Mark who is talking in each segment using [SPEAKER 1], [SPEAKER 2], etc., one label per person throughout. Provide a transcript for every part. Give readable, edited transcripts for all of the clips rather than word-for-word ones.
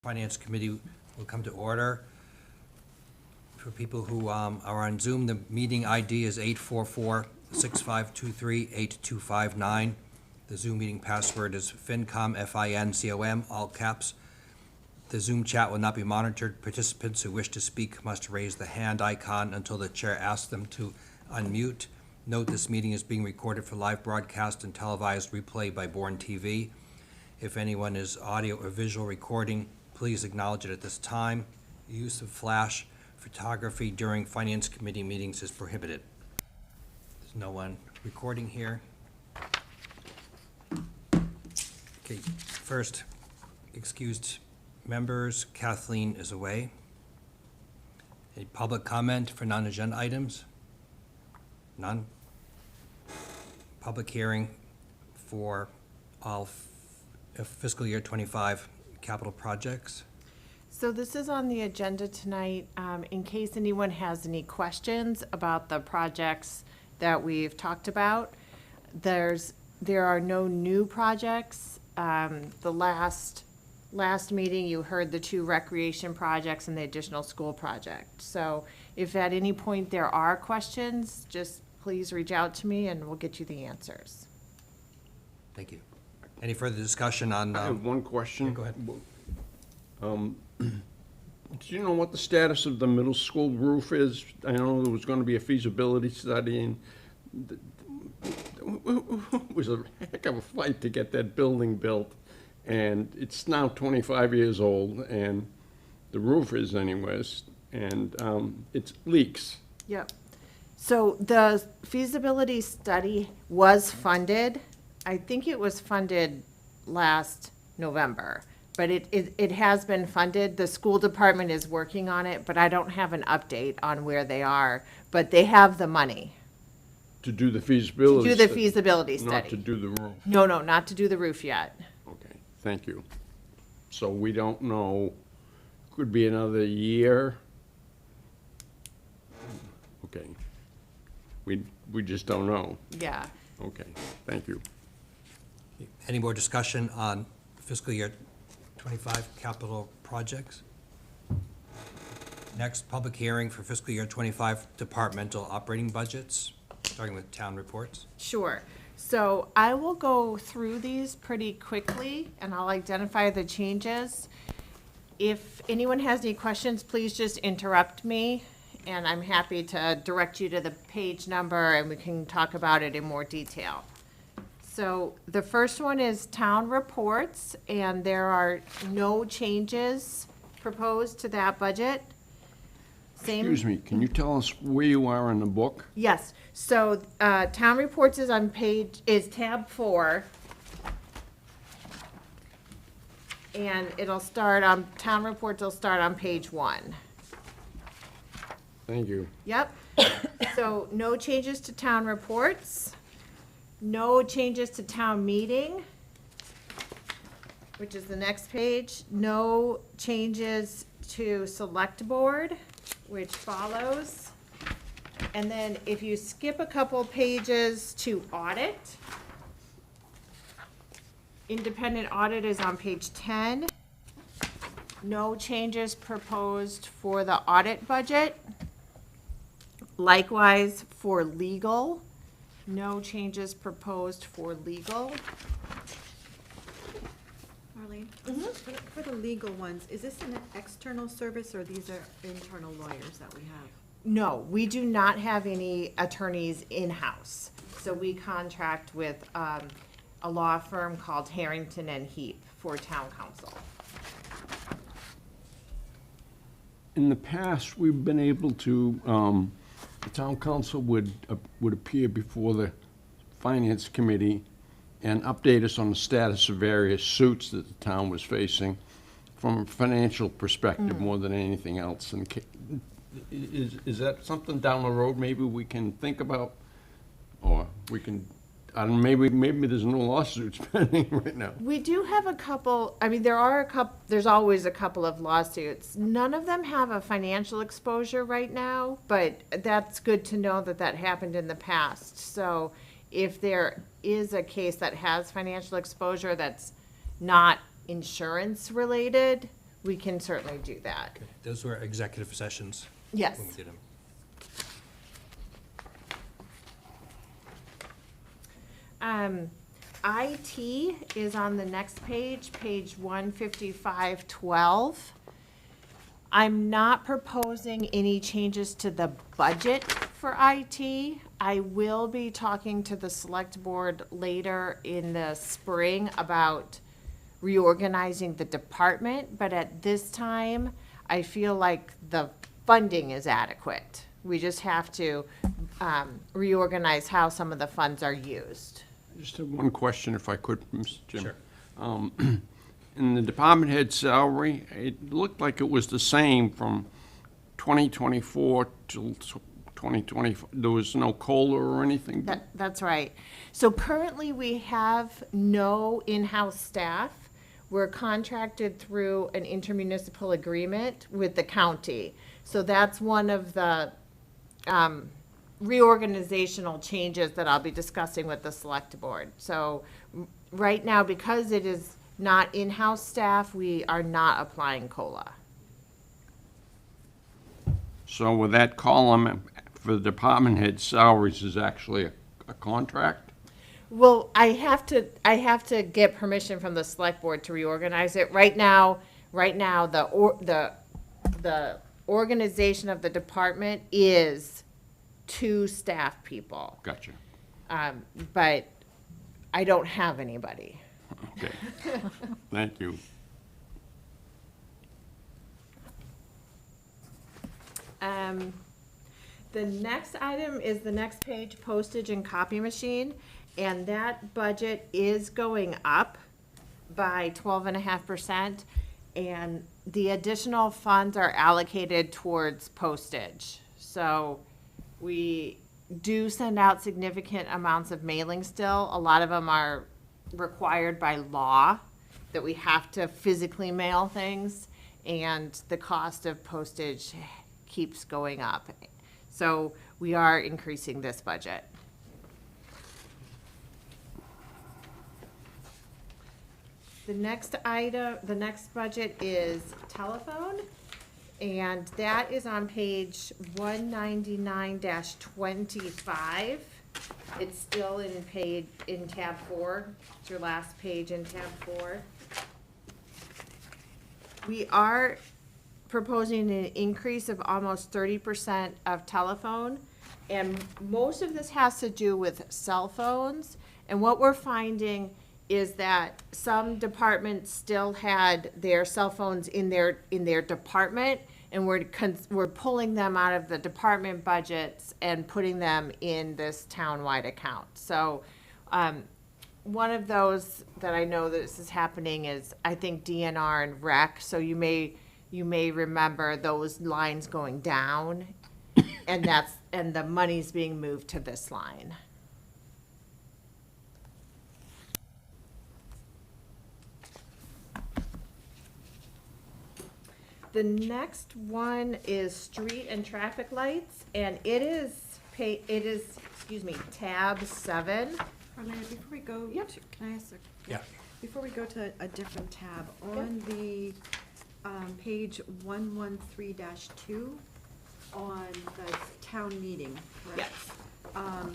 [SPEAKER 1] Finance Committee will come to order. For people who are on Zoom, the meeting ID is 844-6523-8259. The Zoom meeting password is FinCom, FINCOM, all caps. The Zoom chat will not be monitored. Participants who wish to speak must raise the hand icon until the chair asks them to unmute. Note this meeting is being recorded for live broadcast and televised replay by Bourne TV. If anyone is audio or visual recording, please acknowledge it at this time. Use of flash photography during Finance Committee meetings is prohibited. There's no one recording here. Okay, first, excused members, Kathleen is away. Any public comment for non-agenda items? None. Public hearing for all fiscal year 25 capital projects.
[SPEAKER 2] So this is on the agenda tonight, in case anyone has any questions about the projects that we've talked about. There are no new projects. The last meeting, you heard the 2 recreation projects and the additional school project. So if at any point there are questions, just please reach out to me and we'll get you the answers.
[SPEAKER 1] Thank you. Any further discussion on?
[SPEAKER 3] I have one question.
[SPEAKER 1] Yeah, go ahead.
[SPEAKER 3] Do you know what the status of the middle school roof is? I know there was going to be a feasibility study, and it was a heck of a fight to get that building built. And it's now 25 years old, and the roof is anyways, and it leaks.
[SPEAKER 2] Yep. So the feasibility study was funded. I think it was funded last November, but it has been funded. The school department is working on it, but I don't have an update on where they are, but they have the money.
[SPEAKER 3] To do the feasibility
[SPEAKER 2] To do the
[SPEAKER 3] study,
[SPEAKER 2] feasibility study.
[SPEAKER 3] not to do the roof.
[SPEAKER 2] No, not to do the roof yet.
[SPEAKER 3] Okay, thank you. So we don't know, could be another year? Okay. We just don't know.
[SPEAKER 2] Yeah.
[SPEAKER 3] Okay, thank you.
[SPEAKER 1] Any more discussion on fiscal year 25 capital projects? Next, public hearing for fiscal year 25 departmental operating budgets, starting with town reports.
[SPEAKER 2] Sure. So I will go through these pretty quickly and I'll identify the changes. If anyone has any questions, please just interrupt me and I'm happy to direct you to the page number and we can talk about it in more detail. So the first one is town reports, and there are no changes proposed to that budget. Same.
[SPEAKER 3] Excuse me, can you tell us where you are in the book?
[SPEAKER 2] Yes, so, town reports is tab 4. And town reports will start on page 1.
[SPEAKER 3] Thank you.
[SPEAKER 2] Yep, so no changes to town reports, no changes to town meeting, which is the next page, no changes to select board, which follows. And then if you skip a couple pages to audit, independent audit is on page 10. No changes proposed for the audit budget. Likewise for legal, no changes proposed for legal.
[SPEAKER 4] Marlene, for the legal ones, is this an external service or these are internal lawyers that we have?
[SPEAKER 2] No, we do not have any attorneys in-house. So we contract with a law firm called Harrington and Heap for town council.
[SPEAKER 3] In the past, we've been able to, the town council would appear before the finance committee and update us on the status of various suits that the town was facing from a financial perspective more than anything else. And is that something down the road maybe we can think about? Or we can, I don't know, maybe there's no lawsuits pending right now.
[SPEAKER 2] We do have a couple, I mean, there's always a couple of lawsuits. None of them have a financial exposure right now, but that's good to know that that happened in the past. So if there is a case that has financial exposure that's not insurance related, we can certainly do that.
[SPEAKER 1] Those were executive sessions.
[SPEAKER 2] Yes.
[SPEAKER 1] When we did them.
[SPEAKER 2] IT is on the next page, page 15512. I'm not proposing any changes to the budget for IT. I will be talking to the select board later in the spring about reorganizing the department, but at this time, I feel like the funding is adequate. We just have to reorganize how some of the funds are used.
[SPEAKER 3] Just have one question if I could, Mr. Jim.
[SPEAKER 1] Sure.
[SPEAKER 3] In the department head salary, it looked like it was the same from 2024 till 2025. There was no COLA or anything?
[SPEAKER 2] That's right. So currently, we have no in-house staff. We're contracted through an intermunicipal agreement with the county. So that's one of the reorganizational changes that I'll be discussing with the select board. So right now, because it is not in-house staff, we are not applying COLA.
[SPEAKER 3] So with that column for the department head salaries is actually a contract?
[SPEAKER 2] Well, I have to get permission from the select board to reorganize it. Right now, the organization of the department is 2 staff people.
[SPEAKER 3] Gotcha.
[SPEAKER 2] But I don't have anybody.
[SPEAKER 3] Okay. Thank you.
[SPEAKER 2] The next item is the next page, postage and copy machine, and that budget is going up by 12.5%, and the additional funds are allocated towards postage. So we do send out significant amounts of mailing still. A lot of them are required by law that we have to physically mail things, and the cost of postage keeps going up. So we are increasing this budget. The next item, the next budget is telephone, and that is on page 199-25. It's still in tab 4. It's your last page in tab 4. We are proposing an increase of almost 30% of telephone, and most of this has to do with cell phones. And what we're finding is that some departments still had their cell phones in their department, and we're pulling them out of the department budgets and putting them in this townwide account. So one of those that I know that this is happening is, I think, DNR and rec. So you may remember those lines going down, and the money's being moved to this line. The next one is street and traffic lights, and it is tab 7.
[SPEAKER 4] Marlena, before we go,
[SPEAKER 2] Yep.
[SPEAKER 4] can I ask
[SPEAKER 1] Yeah.
[SPEAKER 4] before we go to a different tab, on the page 113-2, on the town meeting, correct?
[SPEAKER 2] Yes.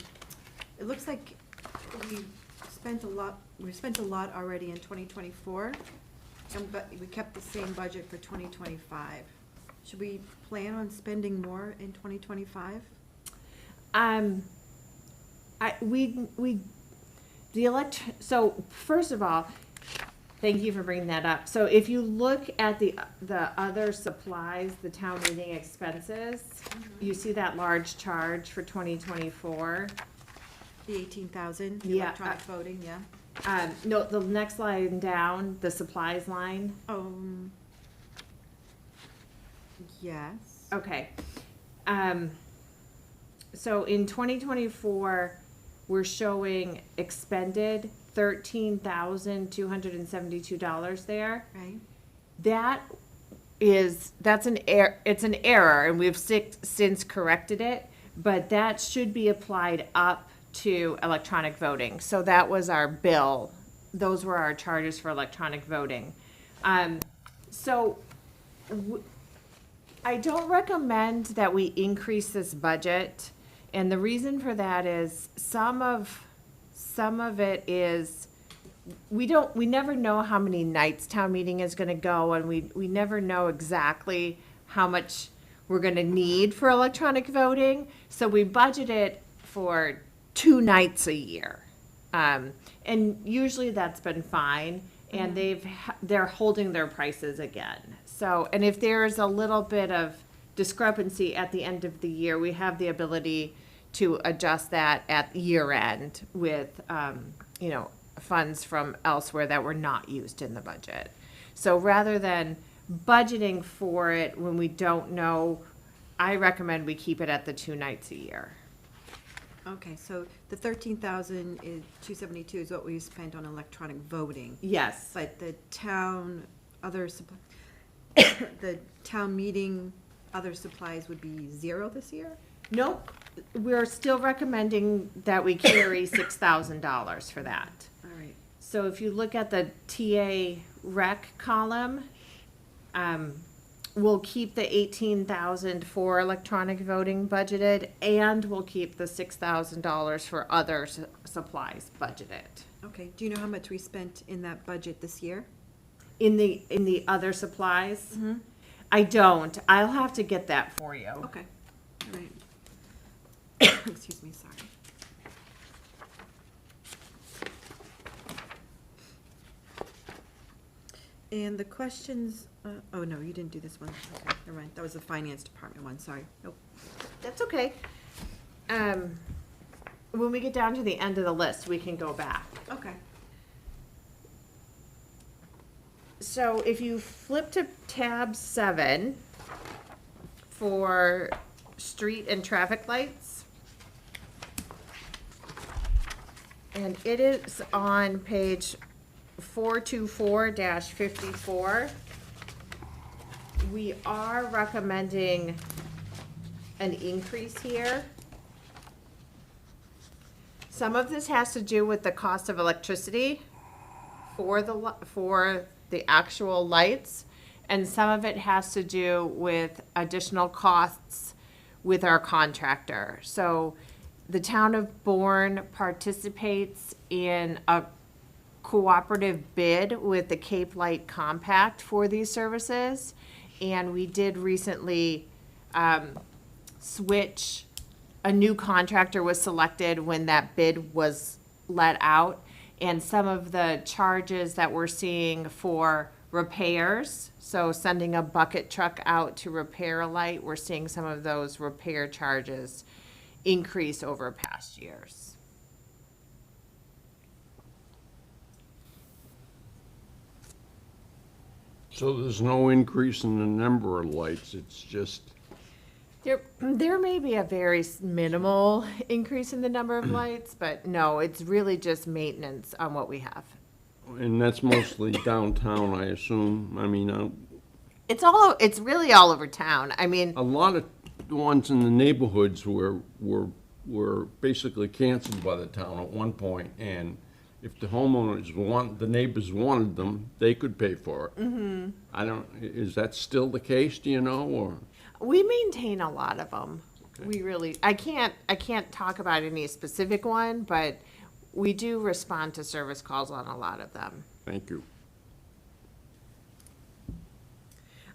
[SPEAKER 4] It looks like we spent a lot already in 2024, but we kept the same budget for 2025. Should we plan on spending more in 2025?
[SPEAKER 2] So first of all, thank you for bringing that up. So if you look at the other supplies, the town meeting expenses, you see that large charge for 2024.
[SPEAKER 4] The 18,000,
[SPEAKER 2] Yeah,
[SPEAKER 4] electronic voting, yeah?
[SPEAKER 2] No, the next line down, the supplies line.
[SPEAKER 4] Yes.
[SPEAKER 2] Okay. So in 2024, we're showing expended $13,272 there.
[SPEAKER 4] Right.
[SPEAKER 2] That's an error. It's an error, and we've since corrected it, but that should be applied up to electronic voting. So that was our bill. Those were our charges for electronic voting. So I don't recommend that we increase this budget, and the reason for that is some of it is, we never know how many nights town meeting is gonna go, and we never know exactly how much we're gonna need for electronic voting, so we budget it for 2 nights a year. And usually that's been fine, and they're holding their prices again. So, and if there's a little bit of discrepancy at the end of the year, we have the ability to adjust that at year end with, funds from elsewhere that were not used in the budget. So rather than budgeting for it when we don't know, I recommend we keep it at the 2 nights a year.
[SPEAKER 4] Okay, so the 13,272 is what we spent on electronic voting.
[SPEAKER 2] Yes.
[SPEAKER 4] But the town, the town meeting, other supplies would be 0 this year?
[SPEAKER 2] Nope, we're still recommending that we carry $6,000 for that.
[SPEAKER 4] All right.
[SPEAKER 2] So if you look at the TA rec column, we'll keep the 18,000 for electronic voting budgeted, and we'll keep the $6,000 for other supplies budgeted.
[SPEAKER 4] Okay, do you know how much we spent in that budget this year?
[SPEAKER 2] In the other supplies? I don't. I'll have to get that for you.
[SPEAKER 4] Okay, all right. Excuse me, sorry. And the questions, oh no, you didn't do this one. Okay, never mind. That was the finance department one, sorry. Nope.
[SPEAKER 2] That's okay. When we get down to the end of the list, we can go back.
[SPEAKER 4] Okay.
[SPEAKER 2] So if you flip to tab 7 for street and traffic lights, and it is on page 424-54, we are recommending an increase here. Some of this has to do with the cost of electricity for the actual lights, and some of it has to do with additional costs with our contractor. So the town of Bourne participates in a cooperative bid with the Cape Light Compact for these services, and we did recently switch. A new contractor was selected when that bid was let out, and some of the charges that we're seeing for repairs, so sending a bucket truck out to repair a light, we're seeing some of those repair charges increase over past years.
[SPEAKER 3] So there's no increase in the number of lights, it's just,
[SPEAKER 2] There may be a very minimal increase in the number of lights, but no, it's really just maintenance on what we have.
[SPEAKER 3] and that's mostly downtown, I assume. I mean,
[SPEAKER 2] It's really all over town. I mean,
[SPEAKER 3] a lot of the ones in the neighborhoods were basically canceled by the town at one point, and if the the neighbors wanted them, they could pay for it. Is that still the case, do you know, or?
[SPEAKER 2] we maintain a lot of them. We really, I can't talk about any specific one, but we do respond to service calls on a lot of them.
[SPEAKER 3] Thank you.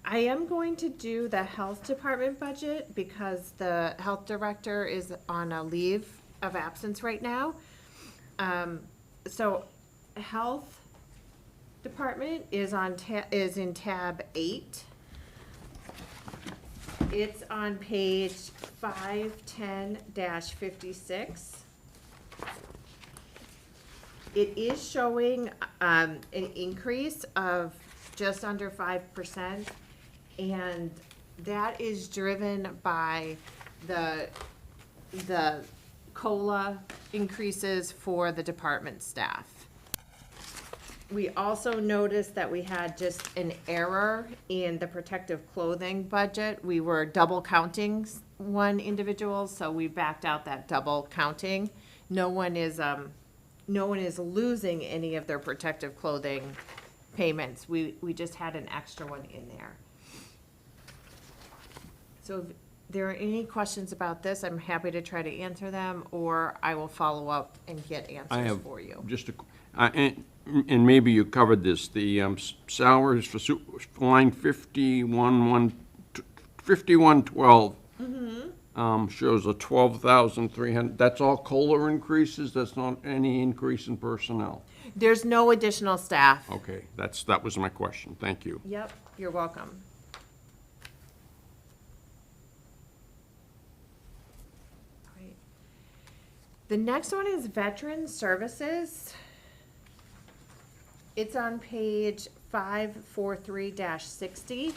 [SPEAKER 2] I am going to do the health department budget because the health director is on a leave of absence right now. So health department is is in tab 8. It's on page 510-56. It is showing an increase of just under 5%, and that is driven by the COLA increases for the department staff. We also noticed that we had just an error in the protective clothing budget. We were double counting one individual, so we backed out that double counting. No one is losing any of their protective clothing payments. We just had an extra one in there. So if there are any questions about this, I'm happy to try to answer them, or I will follow up and get
[SPEAKER 3] I
[SPEAKER 2] answers
[SPEAKER 3] have
[SPEAKER 2] for you.
[SPEAKER 3] just and maybe you covered this, the salaries for line 5112 shows a 12,300, that's all COLA increases, that's not any increase in personnel?
[SPEAKER 2] There's no additional staff.
[SPEAKER 3] Okay, that was my question, thank you.
[SPEAKER 2] Yep, you're welcome. Right. The next one is Veteran Services. It's on page 543-60.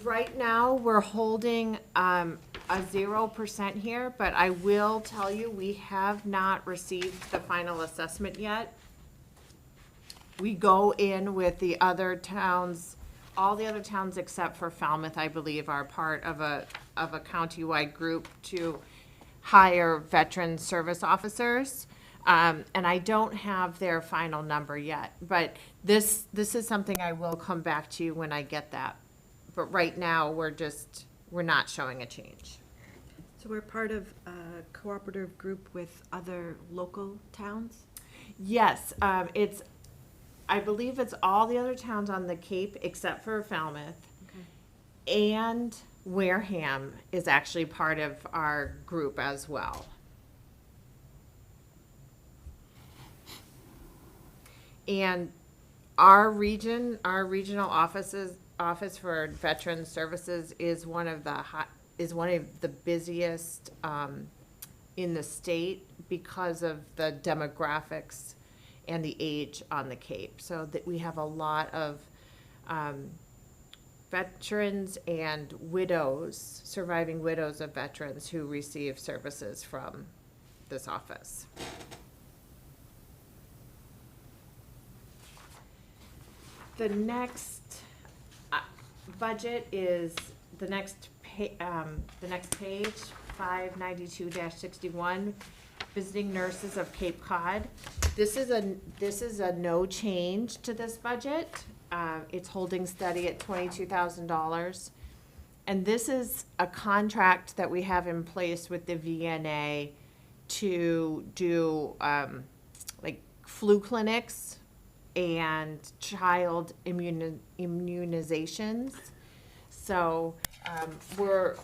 [SPEAKER 2] Right now, we're holding a 0% here, but I will tell you, we have not received the final assessment yet. We go in with the other towns, all the other towns except for Falmouth, I believe, are part of a countywide group to hire veteran service officers. And I don't have their final number yet, but this is something I will come back to you when I get that. But right now, we're not showing a change.
[SPEAKER 4] So we're part of a cooperative group with other local towns?
[SPEAKER 2] Yes, I believe it's all the other towns on the Cape except for Falmouth.
[SPEAKER 4] Okay.
[SPEAKER 2] And Wareham is actually part of our group as well. And our regional office for Veteran Services is one of the busiest in the state because of the demographics and the age on the Cape. So that we have a lot of veterans and widows, surviving widows of veterans who receive services from this office. The next budget is the next page, 592-61, visiting nurses of Cape Cod. This is a no change to this budget. It's holding steady at $22,000. And this is a contract that we have in place with the VNA to do like flu clinics and child immunizations. So we're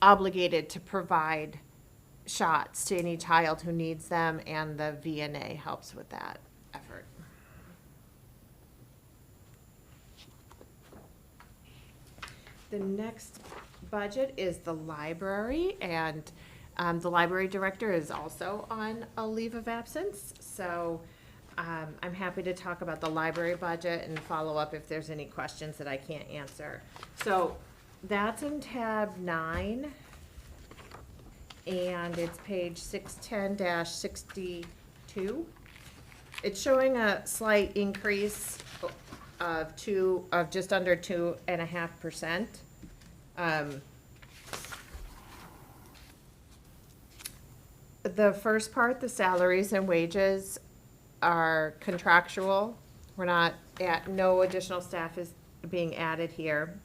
[SPEAKER 2] obligated to provide shots to any child who needs them, and the VNA helps with that effort. The next budget is the library, and the library director is also on a leave of absence. So I'm happy to talk about the library budget and follow up if there's any questions that I can't answer. So that's in tab 9, and it's page 610-62. It's showing a slight increase of just under 2.5%. The first part, the salaries and wages, are contractual. We're not no additional staff is being added here.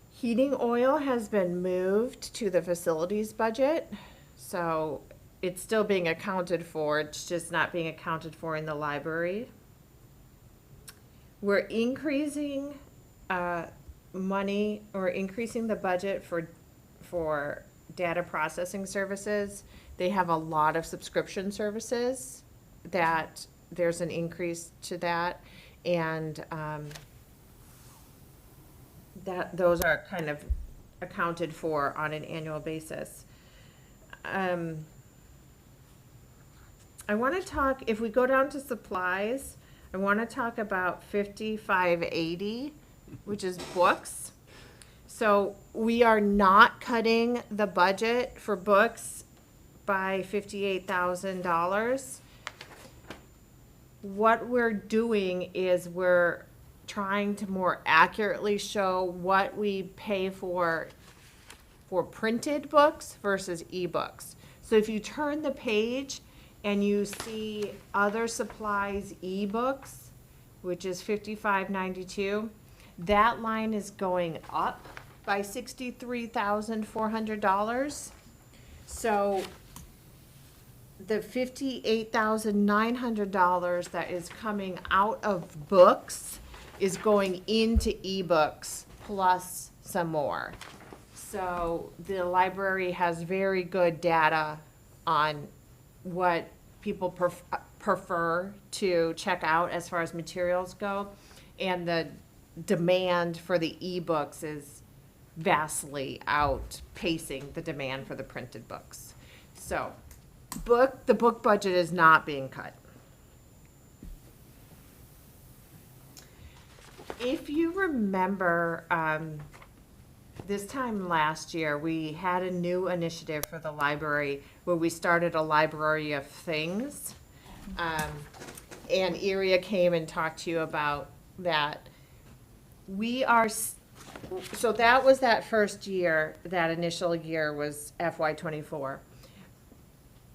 [SPEAKER 2] Heating oil has been moved to the facilities budget, so it's still being accounted for. It's just not being accounted for in the library. We're increasing money, or increasing the budget for data processing services. They have a lot of subscription services that there's an increase to that, and those are kind of accounted for on an annual basis. I want to talk, if we go down to supplies, I want to talk about 5580, which is books. So we are not cutting the budget for books by $58,000. What we're doing is we're trying to more accurately show what we pay for printed books versus ebooks. So if you turn the page and you see other supplies ebooks, which is 5592. That line is going up by $63,400. So the $58,900 that is coming out of books is going into ebooks plus some more. So the library has very good data on what people prefer to check out as far as materials go. And the demand for the ebooks is vastly outpacing the demand for the printed books. So the book budget is not being cut. If you remember, this time last year, we had a new initiative for the library where we started a library of things. And Iria came and talked to you about that. So that was that first year, that initial year was FY24.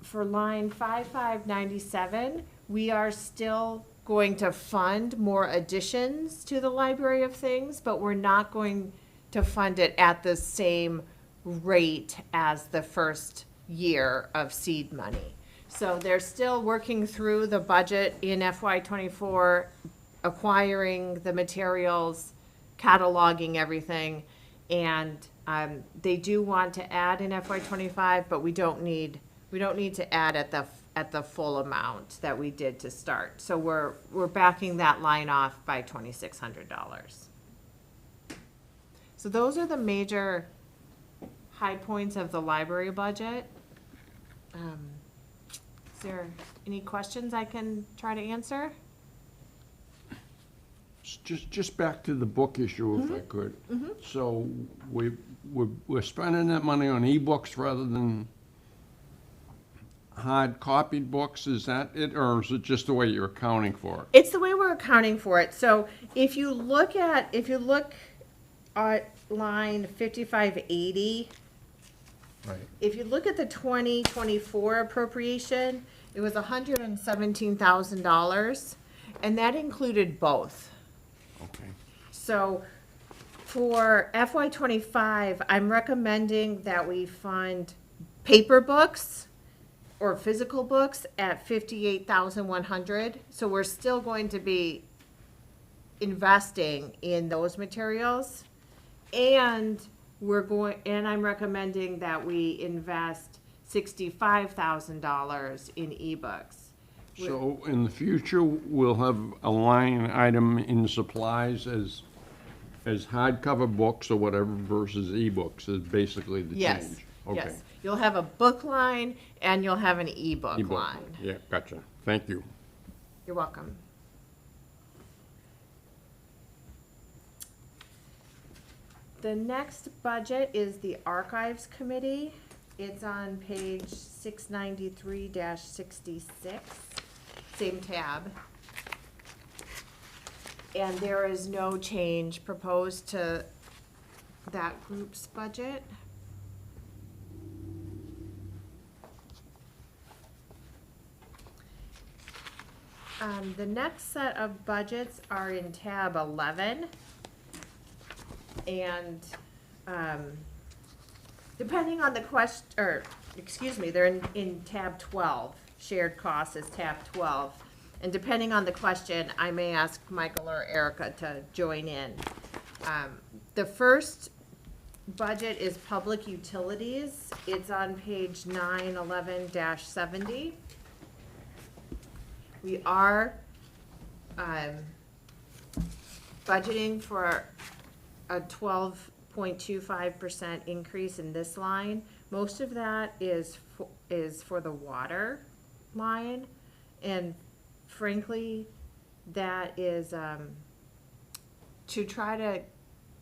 [SPEAKER 2] For line 5597, we are still going to fund more additions to the library of things, but we're not going to fund it at the same rate as the first year of seed money. So they're still working through the budget in FY24, acquiring the materials, cataloging everything, and they do want to add in FY25, but we don't need to add at the full amount that we did to start. So we're backing that line off by $2,600. So those are the major high points of the library budget. Is there any questions I can try to answer?
[SPEAKER 3] Just back to the book issue, if I could. So we're spending that money on ebooks rather than hard copied books, is that it, or is it just the way you're accounting for it?
[SPEAKER 2] It's the way we're accounting for it. So if you look at line 5580,
[SPEAKER 1] Right.
[SPEAKER 2] if you look at the 2024 appropriation, it was $117,000, and that included both.
[SPEAKER 3] Okay.
[SPEAKER 2] So for FY25, I'm recommending that we fund paper books or physical books at $58,100. So we're still going to be investing in those materials. And I'm recommending that we invest $65,000 in ebooks.
[SPEAKER 3] So in the future, we'll have a line item in supplies as hardcover books or whatever versus ebooks is basically the
[SPEAKER 2] Yes,
[SPEAKER 3] change? Okay.
[SPEAKER 2] yes. You'll have a book line and you'll have an ebook
[SPEAKER 3] Ebook.
[SPEAKER 2] line.
[SPEAKER 3] Yeah, gotcha. Thank you.
[SPEAKER 2] You're welcome. The next budget is the Archives Committee. It's on page 693-66, same tab. And there is no change proposed to that group's budget. The next set of budgets are in tab 11. And depending on the they're in tab 12. Shared costs is tab 12. And depending on the question, I may ask Michael or Erica to join in. The first budget is public utilities. It's on page 911-70. We are budgeting for a 12.25% increase in this line. Most of that is for the water line, and frankly, that is to try to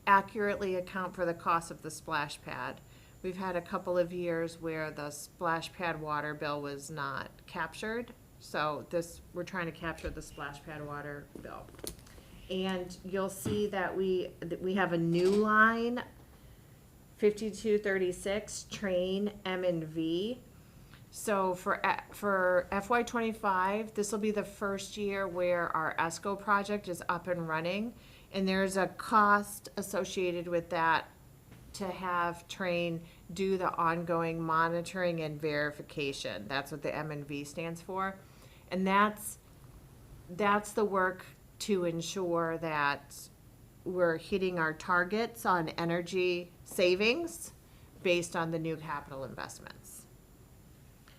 [SPEAKER 2] accurately account for the cost of the splash pad. We've had a couple of years where the splash pad water bill was not captured, so we're trying to capture the splash pad water bill. And you'll see that we have a new line, 5236, train M&V. So for FY '25, this will be the first year where our ESCO project is up and running. And there's a cost associated with that to have Train do the ongoing monitoring and verification. That's what the M&V stands for. And that's the work to ensure that we're hitting our targets on energy savings based on the new capital investments.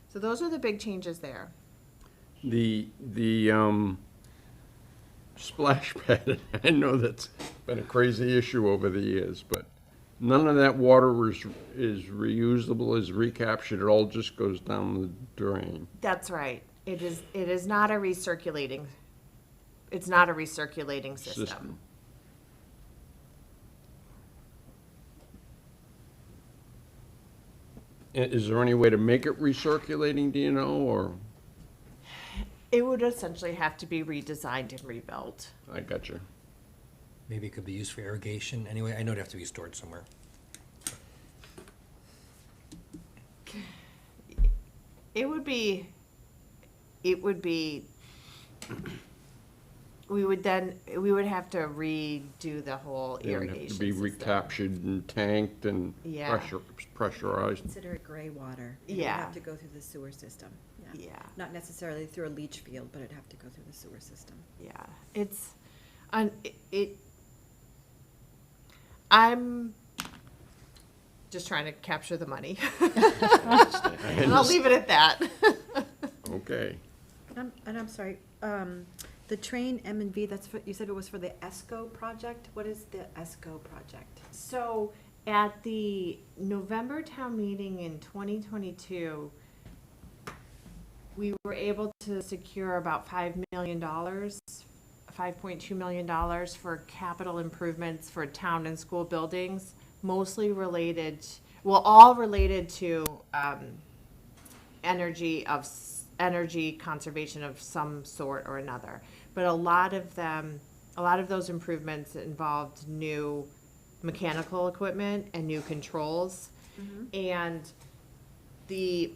[SPEAKER 2] So those are the big changes there.
[SPEAKER 3] The splash pad, I know that's been a crazy issue over the years, but none of that water is reusable, is recaptured, it all just goes down the drain.
[SPEAKER 2] That's right. It is not a recirculating, it's not a recirculating system.
[SPEAKER 3] Is there any way to make it recirculating, do you know, or?
[SPEAKER 2] It would essentially have to be redesigned and rebuilt.
[SPEAKER 3] I got you.
[SPEAKER 1] Maybe it could be used for irrigation. Anyway, I know it'd have to be stored somewhere.
[SPEAKER 2] It would be, we would have to redo the whole
[SPEAKER 3] It would
[SPEAKER 2] irrigation
[SPEAKER 3] have to be
[SPEAKER 2] system.
[SPEAKER 3] recaptured and tanked and
[SPEAKER 2] Yeah.
[SPEAKER 3] pressurized.
[SPEAKER 4] Consider it gray water. It would
[SPEAKER 2] Yeah.
[SPEAKER 4] have to go through the sewer system.
[SPEAKER 2] Yeah.
[SPEAKER 4] Not necessarily through a leach field, but it'd have to go through the sewer system.
[SPEAKER 2] Yeah, I'm just trying to capture the money. And I'll leave it at that.
[SPEAKER 3] Okay.
[SPEAKER 4] And I'm sorry, the train M&V, that's for, you said it was for the ESCO project? What is the ESCO project?
[SPEAKER 2] So at the November town meeting in 2022, we were able to secure about $5 million, $5.2 million for capital improvements for town and school buildings, mostly related, all related to energy conservation of some sort or another. But a lot of those improvements involved new mechanical equipment and new controls. And the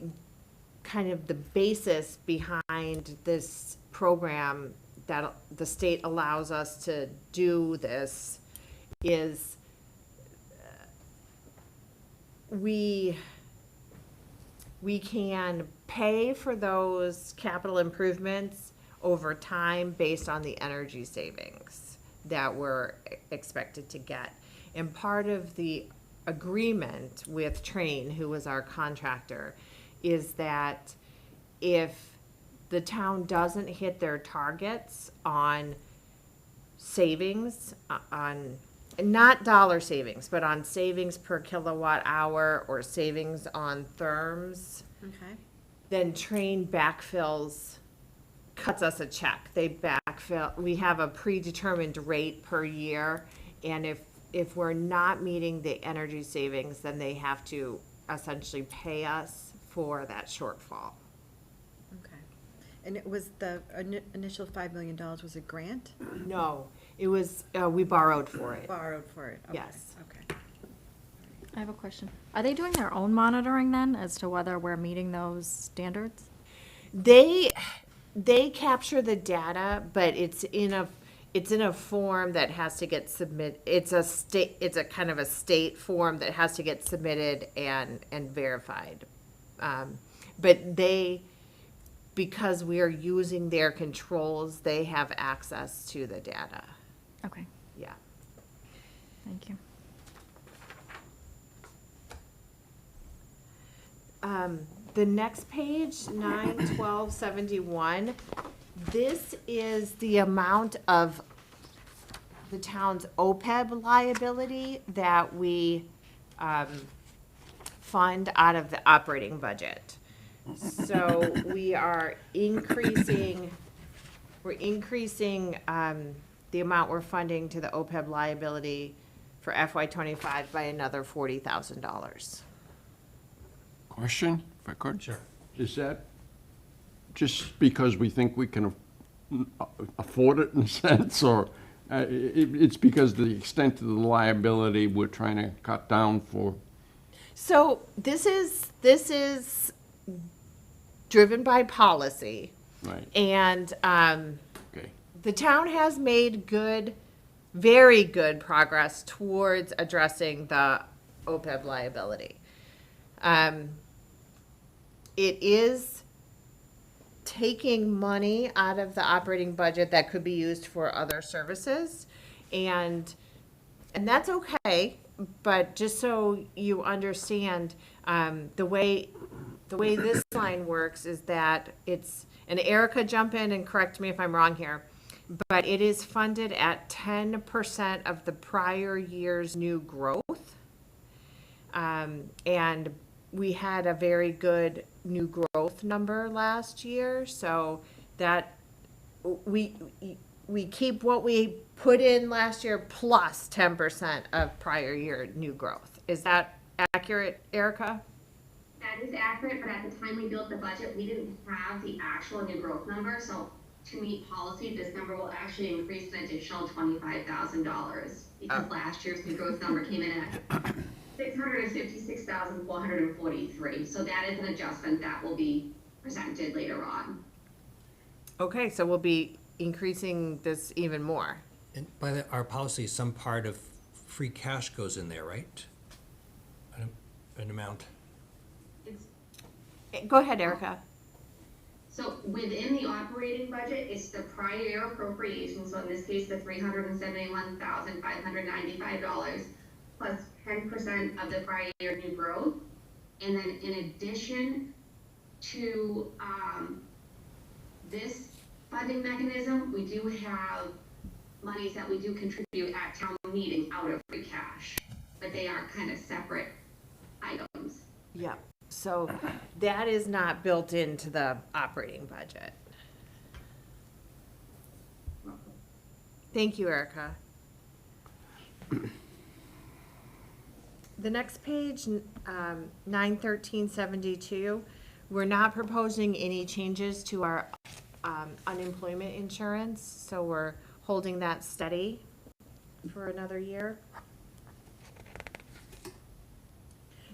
[SPEAKER 2] kind of the basis behind this program that the state allows us to do this is we can pay for those capital improvements over time based on the energy savings that we're expected to get. And part of the agreement with Train, who was our contractor, is that if the town doesn't hit their targets on savings, on, not dollar savings, but on savings per kilowatt hour or savings on therms,
[SPEAKER 4] Okay.
[SPEAKER 2] then Train backfills, cuts us a check. They backfill, we have a predetermined rate per year, and if we're not meeting the energy savings, then they have to essentially pay us for that shortfall.
[SPEAKER 4] Okay. And it was the initial $5 million was a grant?
[SPEAKER 2] No, it was, we borrowed for it.
[SPEAKER 4] Borrowed for it? Okay,
[SPEAKER 2] Yes.
[SPEAKER 4] Okay.
[SPEAKER 5] I have a question. Are they doing their own monitoring then as to whether we're meeting those standards?
[SPEAKER 2] They capture the data, but it's in a form that has to get submitted. It's a kind of a state form that has to get submitted and verified. But because we are using their controls, they have access to the data.
[SPEAKER 5] Okay,
[SPEAKER 2] Yeah.
[SPEAKER 5] thank you.
[SPEAKER 2] The next page, 9/12/71, this is the amount of the town's OPEB liability that we fund out of the operating budget. So we are increasing, the amount we're funding to the OPEB liability for FY '25 by another $40,000.
[SPEAKER 3] Question, if I could?
[SPEAKER 1] Sure.
[SPEAKER 3] Is that just because we think we can afford it in a sense, or it's because the extent of the liability we're trying to cut down for?
[SPEAKER 2] So this is driven by policy.
[SPEAKER 3] Right,
[SPEAKER 2] And,
[SPEAKER 3] okay.
[SPEAKER 2] the town has made very good progress towards addressing the OPEB liability. It is taking money out of the operating budget that could be used for other services, and that's okay, but just so you understand, the way this line works is that it's, and Erica, jump in and correct me if I'm wrong here, but it is funded at 10% of the prior year's new growth. And we had a very good new growth number last year, so that we keep what we put in last year plus 10% of prior year new growth. Is that accurate, Erica?
[SPEAKER 6] That is accurate, but at the time we built the budget, we didn't have the actual new growth number, so to meet policy, this number will actually increase an additional $25,000, because last year's new growth number came in at $656,443, so that is an adjustment that will be presented later on.
[SPEAKER 2] Okay, so we'll be increasing this even more.
[SPEAKER 1] And by our policy, some part of free cash goes in there, right? An amount.
[SPEAKER 6] It's
[SPEAKER 2] Go ahead, Erica.
[SPEAKER 6] So within the operating budget, it's the prior year appropriation, so in this case, the $371,595 plus 10% of the prior year new growth. And then in addition to this funding mechanism, we do have monies that we do contribute at town meeting out of free cash, but they are kind of separate items.
[SPEAKER 2] Yeah, so that is not built into the operating budget. Thank you, Erica. The next page, 91372, we're not proposing any changes to our unemployment insurance, so we're holding that steady for another year.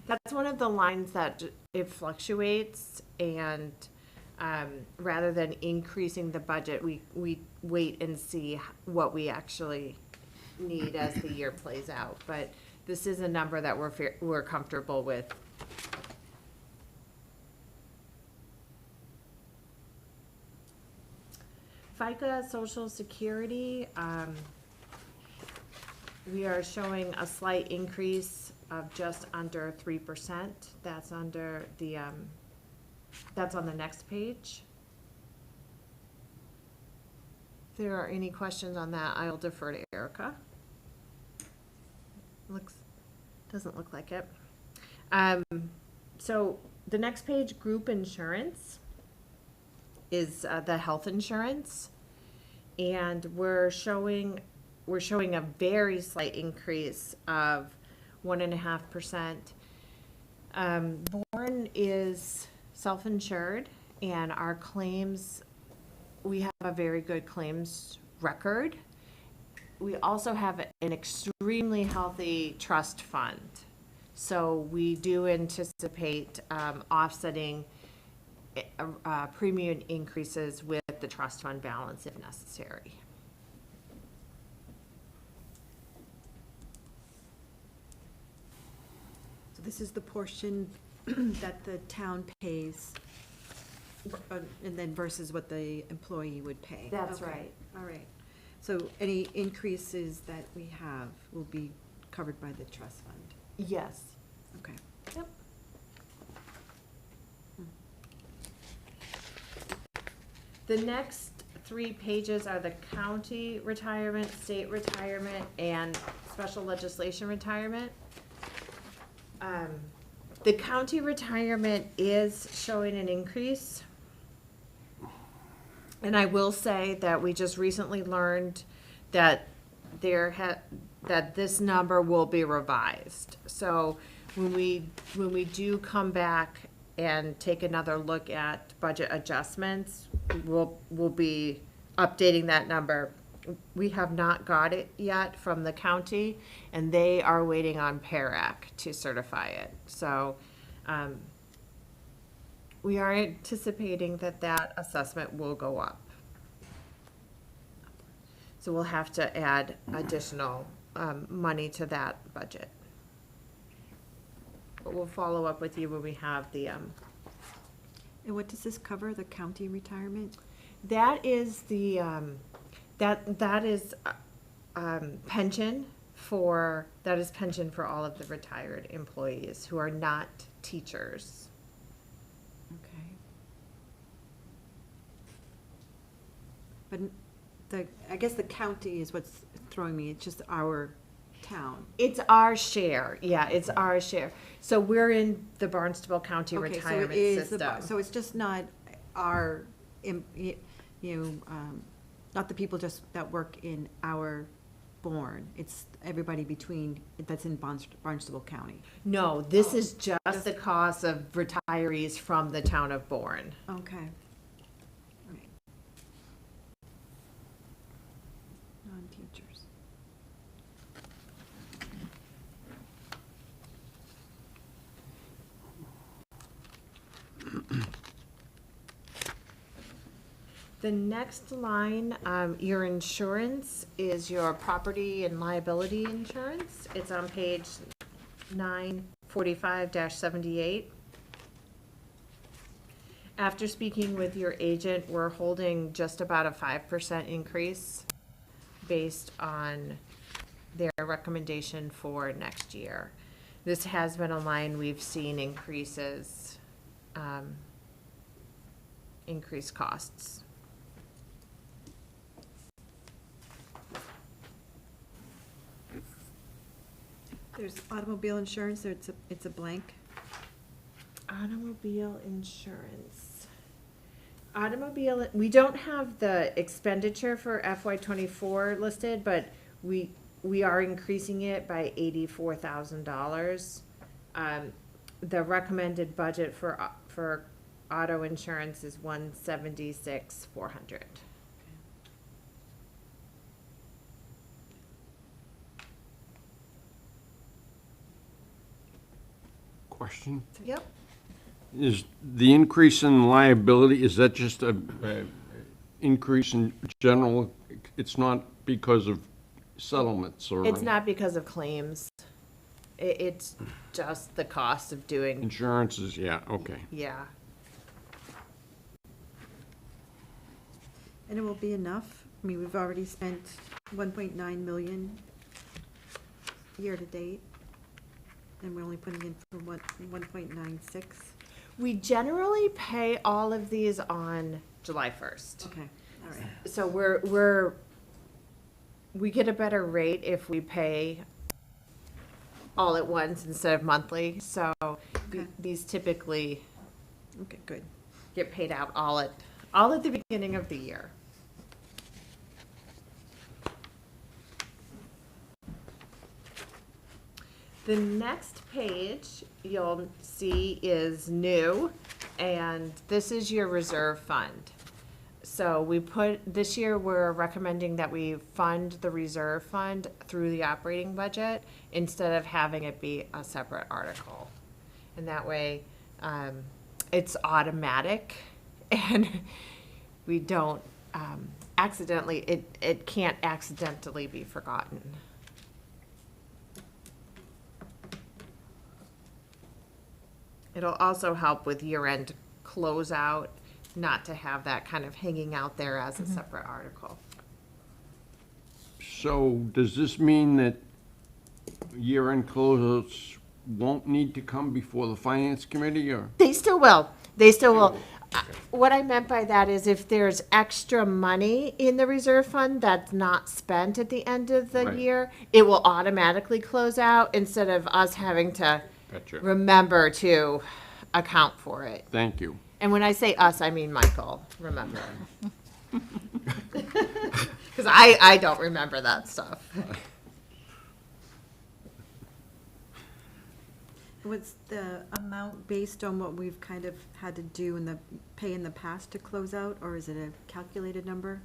[SPEAKER 2] That's one of the lines that it fluctuates, and rather than increasing the budget, we wait and see what we actually need as the year plays out. But this is a number that we're comfortable with. FICA, Social Security, we are showing a slight increase of just under 3%. That's under the, that's on the next page. If there are any questions on that, I'll defer to Erica. Doesn't look like it. So the next page, group insurance, is the health insurance. And we're showing a very slight increase of 1.5%. Bourne is self-insured, and our claims, we have a very good claims record. We also have an extremely healthy trust fund. So we do anticipate offsetting premium increases with the trust fund balance if necessary.
[SPEAKER 4] So this is the portion that the town pays, and then versus what the employee would pay.
[SPEAKER 2] That's
[SPEAKER 4] Okay.
[SPEAKER 2] right.
[SPEAKER 4] All right. So any increases that we have will be covered by the trust fund.
[SPEAKER 2] Yes.
[SPEAKER 4] Okay.
[SPEAKER 2] Yep. The next 3 pages are the county retirement, state retirement, and special legislation retirement. The county retirement is showing an increase. And I will say that we just recently learned that that this number will be revised. So when we do come back and take another look at budget adjustments, we'll be updating that number. We have not got it yet from the county, and they are waiting on PARAC to certify it. So we are anticipating that assessment will go up. So we'll have to add additional money to that budget. But we'll follow up with you when we have the,
[SPEAKER 4] And what does this cover, the county retirement?
[SPEAKER 2] that is the, that is pension for all of the retired employees who are not teachers.
[SPEAKER 4] Okay. But I guess the county is what's throwing me, it's just our town.
[SPEAKER 2] It's our share, yeah, it's our share. So we're in the Barnstable County
[SPEAKER 4] Okay, so it
[SPEAKER 2] retirement
[SPEAKER 4] is
[SPEAKER 2] system.
[SPEAKER 4] So it's just not our, not the people just that work in our Bourne, it's everybody between, that's in Barnstable County.
[SPEAKER 2] No, this is just the cost of retirees from the town of Bourne.
[SPEAKER 4] Okay. All right. Non-teachers.
[SPEAKER 2] The next line, your insurance is your property and liability insurance. It's on page 945-78. After speaking with your agent, we're holding just about a 5% increase based on their recommendation for next year. This has been a line we've seen increases, increased costs.
[SPEAKER 4] There's automobile insurance, it's a blank.
[SPEAKER 2] Automobile insurance. Automobile, we don't have the expenditure for FY '24 listed, but we are increasing it by $84,000. The recommended budget for auto insurance is $176,400.
[SPEAKER 3] Question?
[SPEAKER 2] Yep.
[SPEAKER 3] Is the increase in liability, is that just a increase in general? It's not because of settlements or?
[SPEAKER 2] It's not because of claims. It's just the cost of doing,
[SPEAKER 3] Insurances, yeah, okay.
[SPEAKER 2] yeah.
[SPEAKER 4] And it will be enough? I mean, we've already spent 1.9 million year to date, and we're only putting in for 1.96.
[SPEAKER 2] We generally pay all of these on July 1st.
[SPEAKER 4] Okay, all right.
[SPEAKER 2] So we get a better rate if we pay all at once instead of monthly. So
[SPEAKER 4] Okay.
[SPEAKER 2] these typically
[SPEAKER 4] Okay, good.
[SPEAKER 2] get paid out all at the beginning of the year. The next page you'll see is new, and this is your reserve fund. So this year, we're recommending that we fund the reserve fund through the operating budget instead of having it be a separate article. And that way, it's automatic and we don't it can't accidentally be forgotten. It'll also help with year-end closeout, not to have that kind of hanging out there as a separate article.
[SPEAKER 3] So does this mean that year-end closeouts won't need to come before the finance committee, or?
[SPEAKER 2] They still will. They still will. What I meant by that is if there's extra money in the reserve fund that's not spent at the end of the
[SPEAKER 3] Right.
[SPEAKER 2] year, it will automatically close out instead of us having to
[SPEAKER 3] Gotcha.
[SPEAKER 2] remember to account for it.
[SPEAKER 3] Thank you.
[SPEAKER 2] And when I say us, I mean Michael, remember. Because I don't remember that stuff.
[SPEAKER 4] What's the amount based on what we've kind of had to do pay in the past to close out, or is it a calculated number?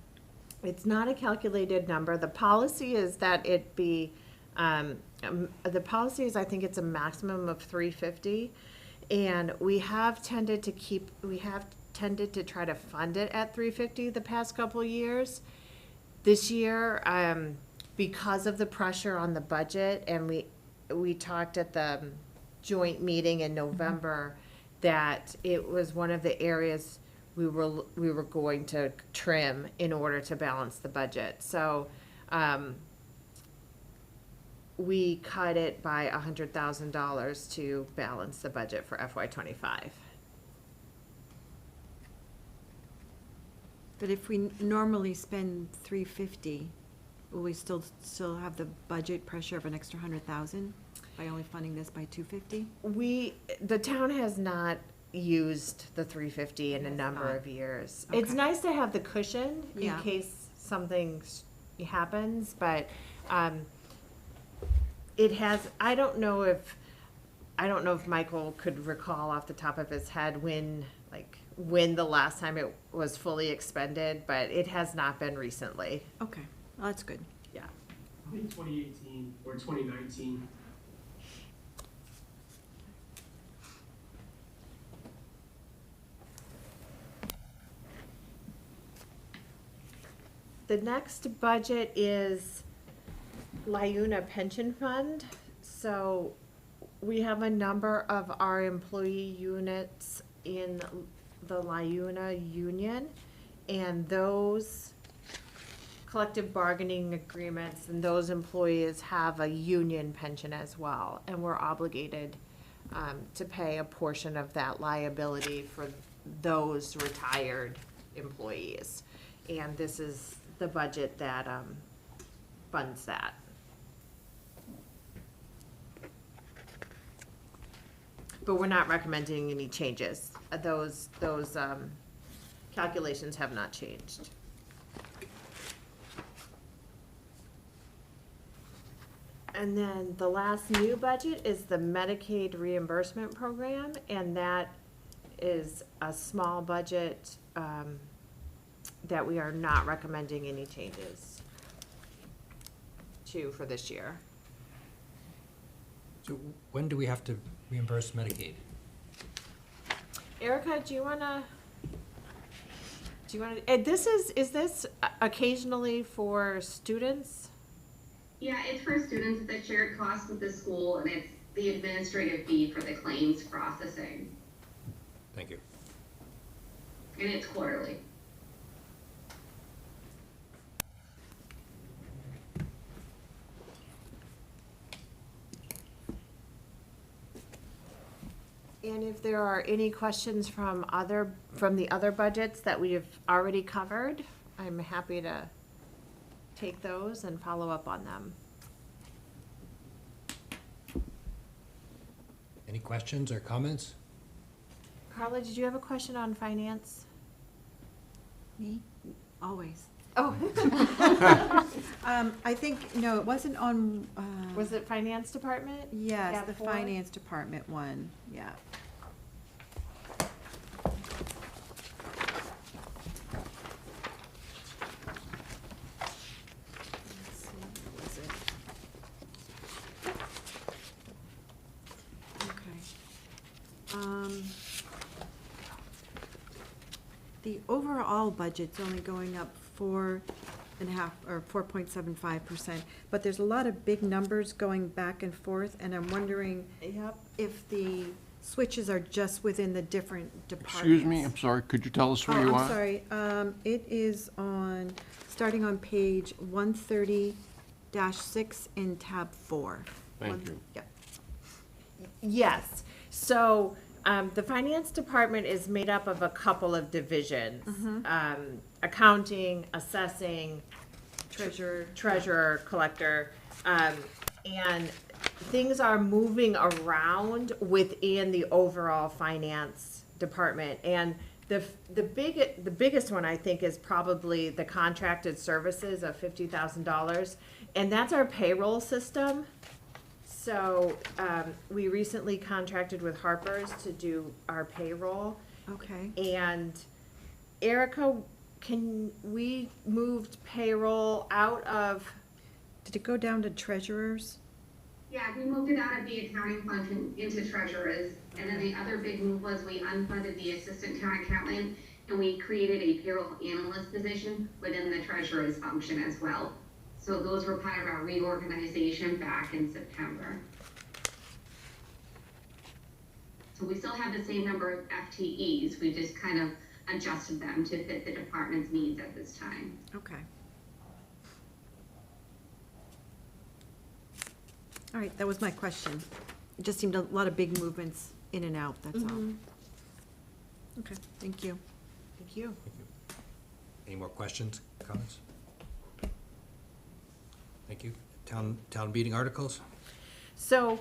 [SPEAKER 2] It's not a calculated number. The policy is that it be, the policy is, I think it's a maximum of $350. And we have tended to try to fund it at 350 the past couple of years. This year, because of the pressure on the budget, and we talked at the joint meeting in November that it was one of the areas we were going to trim in order to balance the budget. So, we cut it by $100,000 to balance the budget for FY25.
[SPEAKER 4] But if we normally spend 350, will we still have the budget pressure of an extra 100,000 by only funding this by 250?
[SPEAKER 2] The town has not used the 350 in a
[SPEAKER 4] Has
[SPEAKER 2] number
[SPEAKER 4] not.
[SPEAKER 2] of years. It's
[SPEAKER 4] Okay.
[SPEAKER 2] nice to have the cushion in
[SPEAKER 4] Yeah.
[SPEAKER 2] case something happens, but, it has, I don't know if Michael could recall off the top of his head when the last time it was fully expended, but it has not been recently.
[SPEAKER 4] Okay, well, that's good.
[SPEAKER 2] Yeah.
[SPEAKER 7] I think 2018 or 2019.
[SPEAKER 2] The next budget is Liuna Pension Fund. So we have a number of our employee units in the Liuna Union, and those collective bargaining agreements and those employees have a union pension as well, and we're obligated to pay a portion of that liability for those retired employees. And this is the budget that funds that. But we're not recommending any changes. Those calculations have not changed. And then the last new budget is the Medicaid reimbursement program, and that is a small budget that we are not recommending any changes to for this year.
[SPEAKER 1] So when do we have to reimburse Medicaid?
[SPEAKER 2] Erica, is this occasionally for students?
[SPEAKER 6] Yeah, it's for students, the shared cost with the school, and it's the administrative fee for the claims processing,
[SPEAKER 1] Thank you.
[SPEAKER 6] and it's quarterly.
[SPEAKER 2] And if there are any questions from the other budgets that we have already covered, I'm happy to take those and follow up on them.
[SPEAKER 1] Any questions or comments?
[SPEAKER 2] Carla, did you have a question on finance?
[SPEAKER 4] Me? Always.
[SPEAKER 2] Oh,
[SPEAKER 4] I think, no, it wasn't on,
[SPEAKER 2] was it finance department?
[SPEAKER 4] yes,
[SPEAKER 2] Gap
[SPEAKER 4] the
[SPEAKER 2] 4?
[SPEAKER 4] finance department one, yeah. Let's see, what was it? Okay. The overall budget's only going up 4.5 or 4.75%, but there's a lot of big numbers going back and forth, and I'm wondering
[SPEAKER 2] Yep.
[SPEAKER 4] if the switches are just within the different departments.
[SPEAKER 3] Excuse me, I'm sorry, could you tell us where you
[SPEAKER 4] Oh,
[SPEAKER 3] are?
[SPEAKER 4] I'm sorry. It is starting on page 130-6 in tab 4.
[SPEAKER 3] Thank you.
[SPEAKER 4] Yep.
[SPEAKER 2] Yes, so, the finance department is made up of a couple of divisions. Accounting, assessing, treasurer, collector, and things are moving around within the overall finance department. And the biggest one, I think, is probably the contracted services of $50,000, and that's our payroll system. So, we recently contracted with Harper's to do our payroll.
[SPEAKER 4] Okay.
[SPEAKER 2] And Erica, we moved payroll out of,
[SPEAKER 4] Did it go down to treasurers?
[SPEAKER 6] Yeah, we moved it out of the accounting function into treasurer's, and then the other big move was we unfunded the assistant town accountant, and we created a payroll analyst position within the treasurer's function as well. So those were part of our reorganization back in September. So we still have the same number of FTEs, we just kind of adjusted them to fit the department's needs at this time.
[SPEAKER 4] Okay. All right, that was my question. It just seemed a lot of big movements in and out, that's all. Okay, thank you.
[SPEAKER 2] Thank you.
[SPEAKER 1] Any more questions, comments? Thank you. Town meeting articles?
[SPEAKER 2] So,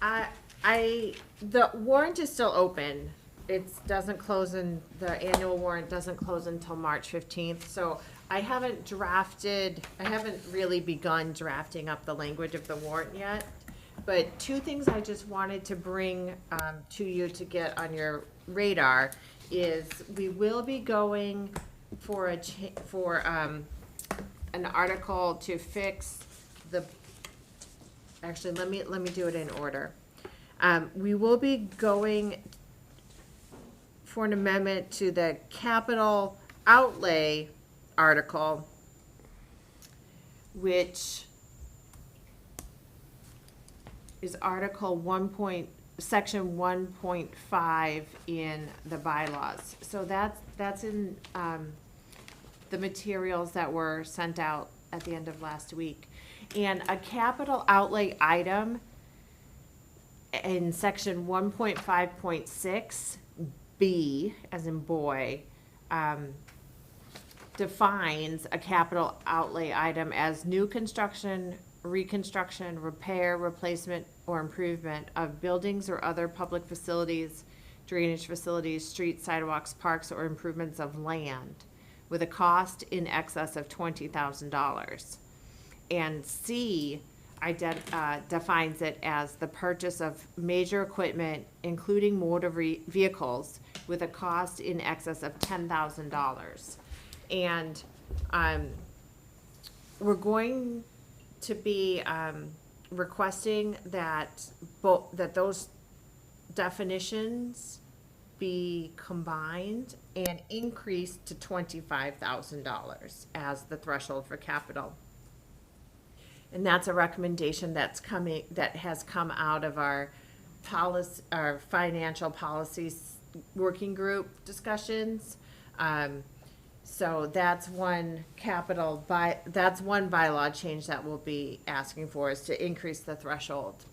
[SPEAKER 2] the warrant is still open. It doesn't close the annual warrant doesn't close until March 15th. So I haven't really begun drafting up the language of the warrant yet. But two things I just wanted to bring to you to get on your radar is we will be going for an article to fix actually, let me do it in order. We will be going for an amendment to the capital outlay article, which is section 1.5 in the bylaws. So that's in the materials that were sent out at the end of last week. And a capital outlay item in section 1.5.6 B, as in boy, defines a capital outlay item as new construction, reconstruction, repair, replacement, or improvement of buildings or other public facilities, drainage facilities, streets, sidewalks, parks, or improvements of land with a cost in excess of $20,000. And C defines it as the purchase of major equipment, including motor vehicles, with a cost in excess of $10,000. And we're going to be requesting that those definitions be combined and increased to $25,000 as the threshold for capital. And that's a recommendation that has come out of our financial policies working group discussions. So that's one bylaw change that we'll be asking for, is to increase the threshold.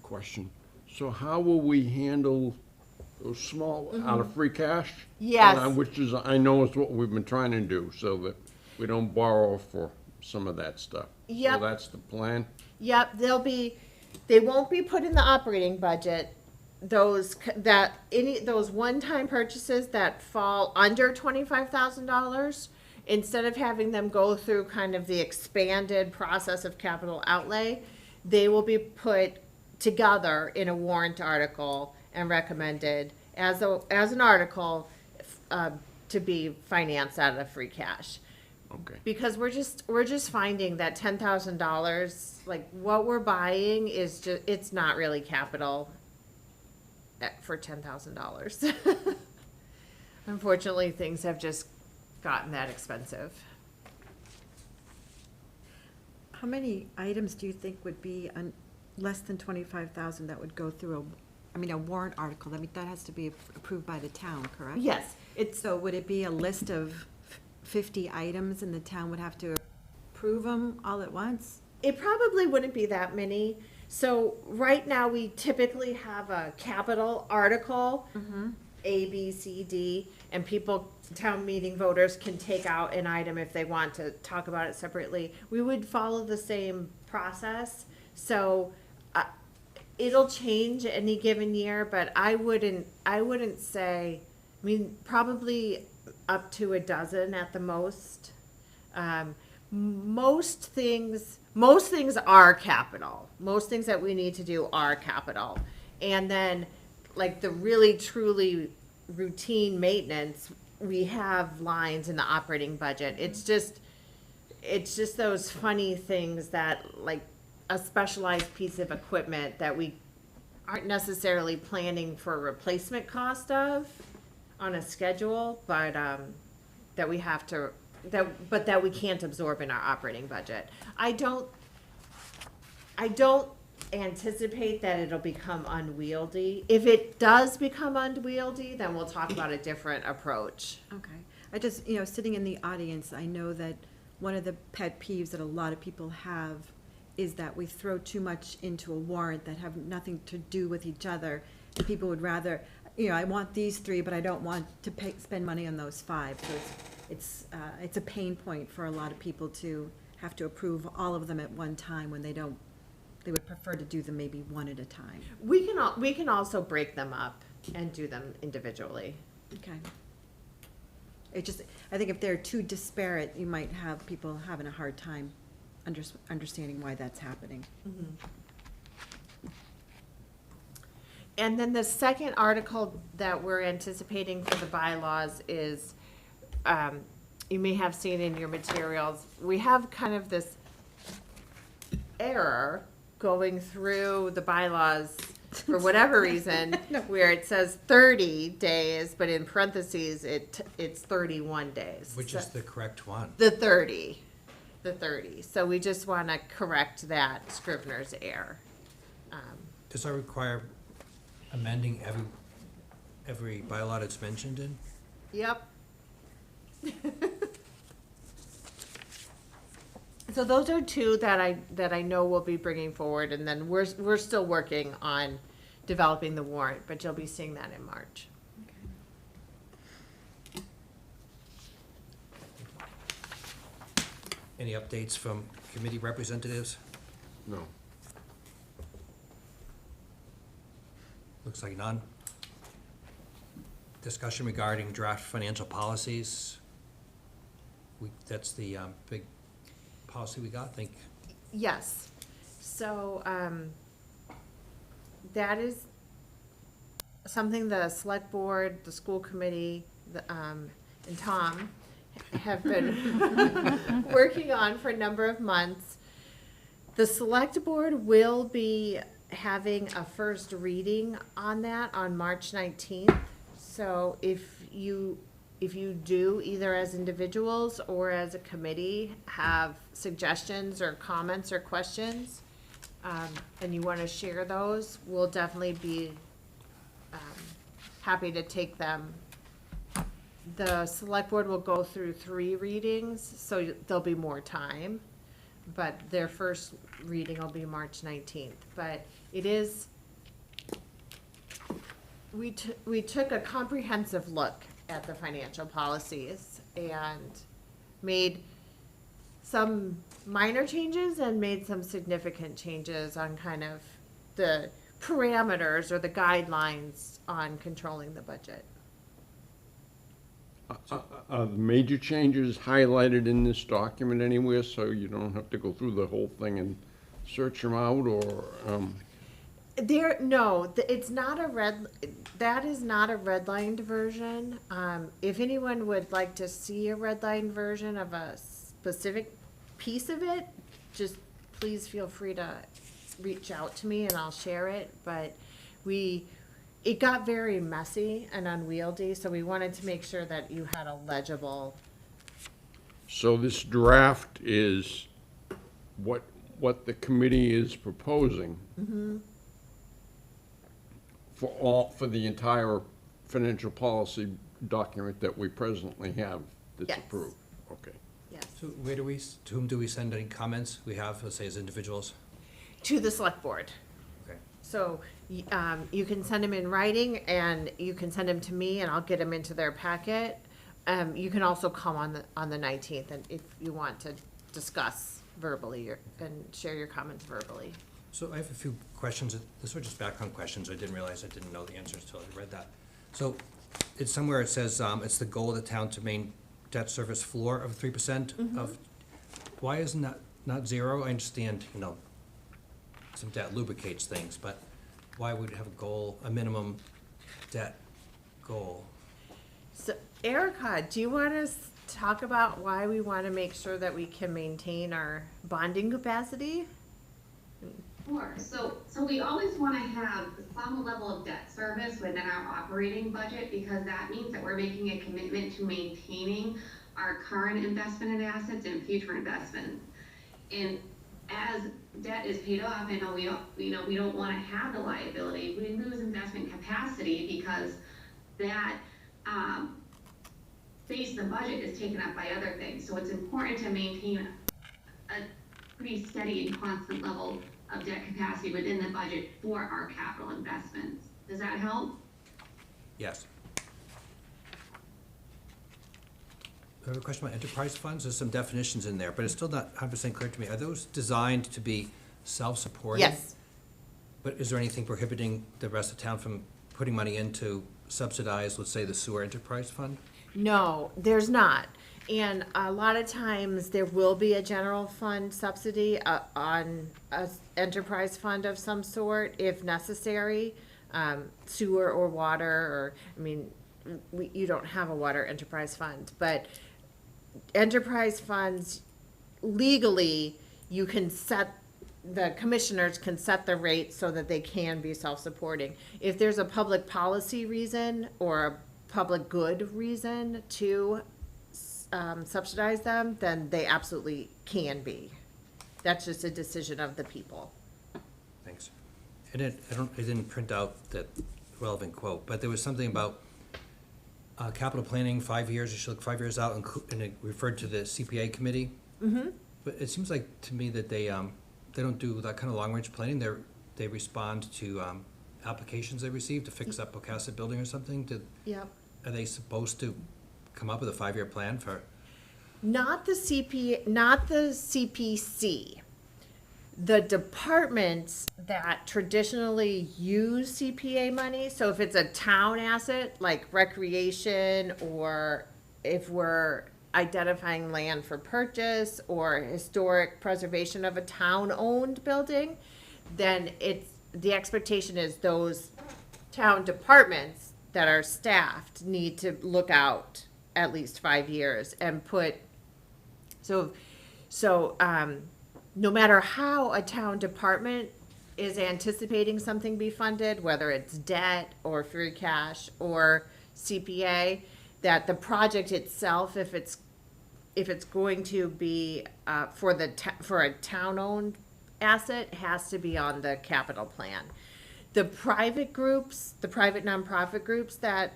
[SPEAKER 3] Question. So how will we handle those small, out of free cash?
[SPEAKER 2] Yes.
[SPEAKER 3] Which is, I know is what we've been trying to do, so that we don't borrow for some of that stuff.
[SPEAKER 2] Yep.
[SPEAKER 3] So that's the plan?
[SPEAKER 2] Yep, they won't be put in the operating budget. Those one-time purchases that fall under $25,000, instead of having them go through kind of the expanded process of capital outlay, they will be put together in a warrant article and recommended as an article to be financed out of free cash.
[SPEAKER 3] Okay.
[SPEAKER 2] Because we're just finding that $10,000, like what we're buying is it's not really capital for $10,000. Unfortunately, things have just gotten that expensive.
[SPEAKER 4] How many items do you think would be less than 25,000 that would go through a warrant article? I mean, that has to be approved by the town, correct?
[SPEAKER 2] Yes,
[SPEAKER 4] So would it be a list of 50 items and the town would have to approve them all at once?
[SPEAKER 2] it probably wouldn't be that many. So right now, we typically have a capital article, A, B, C, D, and town meeting voters can take out an item if they want to talk about it separately. We would follow the same process, so it'll change any given year, but I wouldn't say, probably up to a dozen at the most. Most things are capital. Most things that we need to do are capital. And then, like the really truly routine maintenance, we have lines in the operating budget. It's just those funny things that, like, a specialized piece of equipment that we aren't necessarily planning for replacement cost of on a schedule, but, that we have to, that we can't absorb in our operating budget. I don't anticipate that it'll become unwieldy. If it does become unwieldy, then we'll talk about a different approach.
[SPEAKER 4] Okay. I just, sitting in the audience, I know that one of the pet peeves that a lot of people have is that we throw too much into a warrant that have nothing to do with each other. And people would rather, I want these 3, but I don't want to spend money on those 5. So it's a pain point for a lot of people to have to approve all of them at one time when they would prefer to do them maybe one at a time.
[SPEAKER 2] We can also break them up and do them individually.
[SPEAKER 4] Okay. I think if they're too disparate, you might have people having a hard time understanding why that's happening.
[SPEAKER 2] And then the second article that we're anticipating for the bylaws is, you may have seen in your materials, we have kind of this error going through the bylaws for whatever reason, where it says 30 days, but in parentheses, it's 31 days.
[SPEAKER 1] Which is the correct one?
[SPEAKER 2] The 30. So we just want to correct that Scrivener's error.
[SPEAKER 1] Does that require amending every bylaw that's mentioned in?
[SPEAKER 2] Yep. So those are 2 that I know we'll be bringing forward, and then we're still working on developing the warrant, but you'll be seeing that in March.
[SPEAKER 1] Any updates from committee representatives?
[SPEAKER 3] No.
[SPEAKER 1] Looks like none. Discussion regarding draft financial policies. That's the big policy we got, I think.
[SPEAKER 2] Yes. So, that is something the select board, the school committee, and Tom have been working on for a number of months. The select board will be having a first reading on that on March 19th. So if you do, either as individuals or as a committee, have suggestions or comments or questions, and you want to share those, we'll definitely be happy to take them. The select board will go through 3 readings, so there'll be more time, but their first reading will be March 19th. But it is, we took a comprehensive look at the financial policies and made some minor changes and made some significant changes on kind of the parameters or the guidelines on controlling the budget.
[SPEAKER 3] Are the major changes highlighted in this document anywhere, so you don't have to go through the whole thing and search them out, or?
[SPEAKER 2] It's not that is not a redlined version. If anyone would like to see a redlined version of a specific piece of it, just please feel free to reach out to me and I'll share it. But it got very messy and unwieldy, so we wanted to make sure that you had a legible.
[SPEAKER 3] So this draft is what the committee is proposing for the entire financial policy document that we presently have that's
[SPEAKER 2] Yes.
[SPEAKER 3] approved? Okay.
[SPEAKER 2] Yes.
[SPEAKER 1] So to whom do we send any comments we have, let's say as individuals?
[SPEAKER 2] To the select board.
[SPEAKER 1] Okay.
[SPEAKER 2] So, you can send them in writing, and you can send them to me, and I'll get them into their packet. You can also come on the 19th, and if you want to discuss verbally and share your comments verbally.
[SPEAKER 1] So I have a few questions. This are just background questions. I didn't realize I didn't know the answers until I read that. So it's somewhere it says, it's the goal of the town to maintain debt service floor of 3% of, why isn't that not 0? I understand, some debt lubricates things, but why would it have a goal, a minimum debt goal?
[SPEAKER 2] So, Erica, do you want to talk about why we want to make sure that we can maintain our bonding capacity?
[SPEAKER 6] Sure, so we always wanna have some level of debt service within our operating budget, because that means that we're making a commitment to maintaining our current investment in assets and future investments. And as debt is paid off, I know we don't wanna have the liability, we lose investment capacity because that, base of the budget is taken up by other things. So it's important to maintain a pretty steady and constant level of debt capacity within the budget for our capital investments. Does that help?
[SPEAKER 1] Yes. I have a question about enterprise funds. There's some definitions in there, but it's still not 100% clear to me. Are those designed to be self-supporting?
[SPEAKER 2] Yes.
[SPEAKER 1] But is there anything prohibiting the rest of town from putting money in to subsidize, let's say, the sewer enterprise fund?
[SPEAKER 2] No, there's not. And a lot of times there will be a general fund subsidy on a enterprise fund of some sort if necessary, sewer or water, or, I mean, you don't have a water enterprise fund, but enterprise funds, legally, you can set, the commissioners can set the rate so that they can be self-supporting. If there's a public policy reason or a public good reason to subsidize them, then they absolutely can be. That's just a decision of the people.
[SPEAKER 1] Thanks. And it didn't print out that relevant quote, but there was something about capital planning, 5 years, you should look 5 years out, and it referred to the CPA committee.
[SPEAKER 2] Mm-hmm.
[SPEAKER 1] But it seems like to me that they don't do that kind of long-range planning. They respond to applications they receive to fix up Pocasset building or something.
[SPEAKER 2] Yep.
[SPEAKER 1] Are they supposed to come up with a 5-year plan for?
[SPEAKER 2] Not the CPC. The departments that traditionally use CPA money, so if it's a town asset, like recreation, or if we're identifying land for purchase or historic preservation of a town-owned building, then the expectation is those town departments that are staffed need to look out at least 5 years and put, no matter how a town department is anticipating something be funded, whether it's debt or free cash or CPA, that the project itself, if it's going to be for a town-owned asset, has to be on the capital plan. The private groups, the private nonprofit groups that